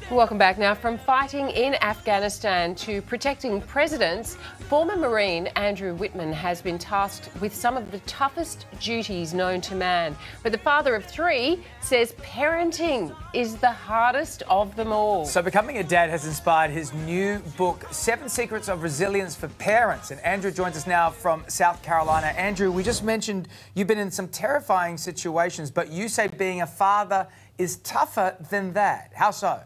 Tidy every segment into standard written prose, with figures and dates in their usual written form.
Welcome back. Now, from fighting in Afghanistan to protecting presidents, former Marine Andrew Wittman has been tasked with some of the toughest duties known to man. But the father of three says parenting is the hardest of them all. So becoming a dad has inspired his new book, 7 Secrets of Resilience for Parents. And Andrew joins us now from South Carolina. Andrew, we just mentioned you've been in some terrifying situations, but you say being a father is tougher than that. How so?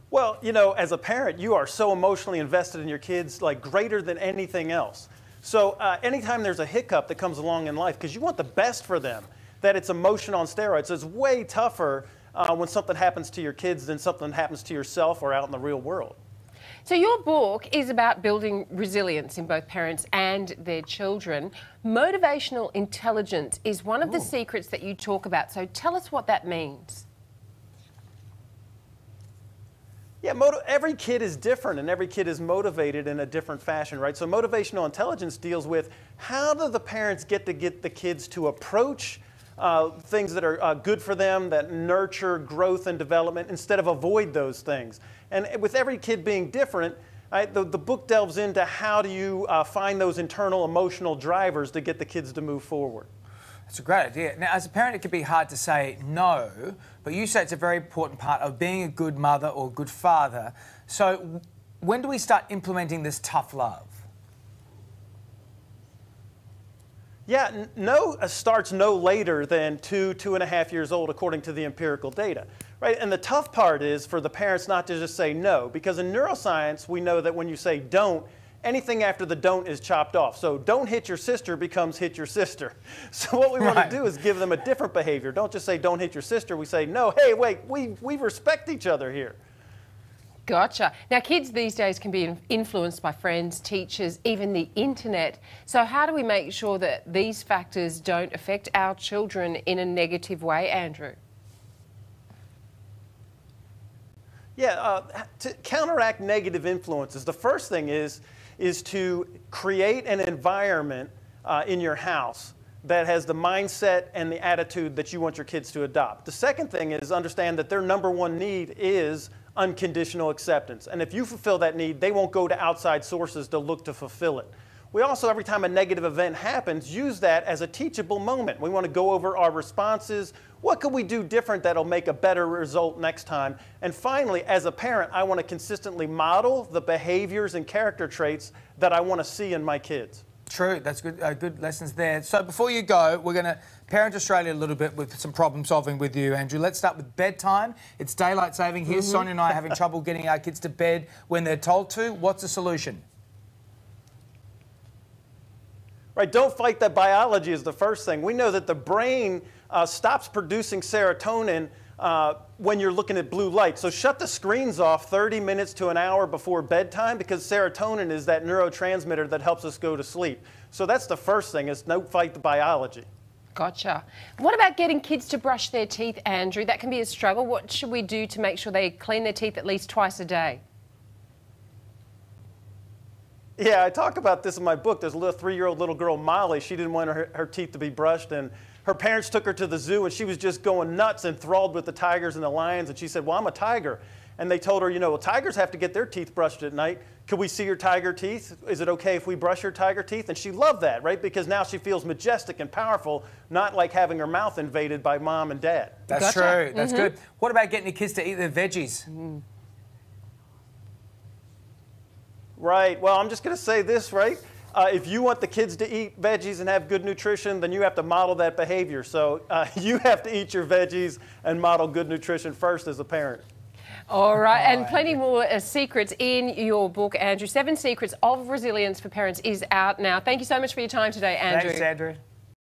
Well, you know, as a parent, you are so emotionally invested in your kids, like greater than anything else. So anytime there's a hiccup that comes along in life, because you want the best for them, that it's emotion on steroids. It's way tougher when something happens to your kids than something happens to yourself or out in the real world. So your book is about building resilience in both parents and their children. Motivational intelligence is one of the secrets that you talk about. So tell us what that means. Yeah, every kid is different and every kid is motivated in a different fashion, right? So motivational intelligence deals with how do the parents get the kids to approach things that are good for them, that nurture growth and development, instead of avoid those things. And with every kid being different, right, the book delves into how do you find those internal emotional drivers to get the kids to move forward. That's a great idea. Now, as a parent, it can be hard to say no, but you say it's a very important part of being a good mother or good father. So when do we start implementing this tough love? Yeah, no starts no later than 2.5 years old, according to the empirical data, right? And the tough part is for the parents not to just say no, because in neuroscience, we know that when you say don't, anything after the don't is chopped off. So don't hit your sister becomes hit your sister. So what we want to do is give them a different behavior. Don't just say don't hit your sister. We say, no, hey, wait, we respect each other here. Gotcha. Now, kids these days can be influenced by friends, teachers, even the internet. So how do we make sure that these factors don't affect our children in a negative way, Andrew? Yeah, to counteract negative influences, the first thing is to create an environment in your house that has the mindset and the attitude that you want your kids to adopt. The second thing is understand that their #1 need is unconditional acceptance. And if you fulfill that need, they won't go to outside sources to look to fulfill it. We also, every time a negative event happens, use that as a teachable moment. We want to go over our responses. What could we do different that'll make a better result next time? And finally, as a parent, I want to consistently model the behaviors and character traits that I want to see in my kids. True, that's good, good lessons there. So before you go, we're going to parent Australia a little bit with some problem solving with you, Andrew. Let's start with bedtime. It's daylight saving here. Sonia and I are having trouble getting our kids to bed when they're told to. What's the solution? Right, don't fight that biology is the first thing. We know that the brain stops producing serotonin when you're looking at blue light. So shut the screens off 30 minutes to an hour before bedtime, because serotonin is that neurotransmitter that helps us go to sleep. So that's the first thing, is don't fight the biology. Gotcha. What about getting kids to brush their teeth, Andrew? That can be a struggle. What should we do to make sure they clean their teeth at least twice a day? Yeah, I talk about this in my book. There's a 3-year-old little girl, Molly. She didn't want her teeth to be brushed, and her parents took her to the zoo, and she was just going nuts, enthralled with the tigers and the lions, and she said, well, I'm a tiger. And they told her, you know, well, tigers have to get their teeth brushed at night. Could we see your tiger teeth? Is it okay if we brush your tiger teeth? And she loved that, right? Because now she feels majestic and powerful, not like having her mouth invaded by mom and dad. That's true. That's good. What about getting your kids to eat their veggies? Right. Well, I'm just going to say this, right? If you want the kids to eat veggies and have good nutrition, then you have to model that behavior. So you have to eat your veggies and model good nutrition first as a parent. All right, and plenty more secrets in your book, Andrew. 7 Secrets of Resilience for Parents is out now. Thank you so much for your time today, Andrew. Thanks, Andrew.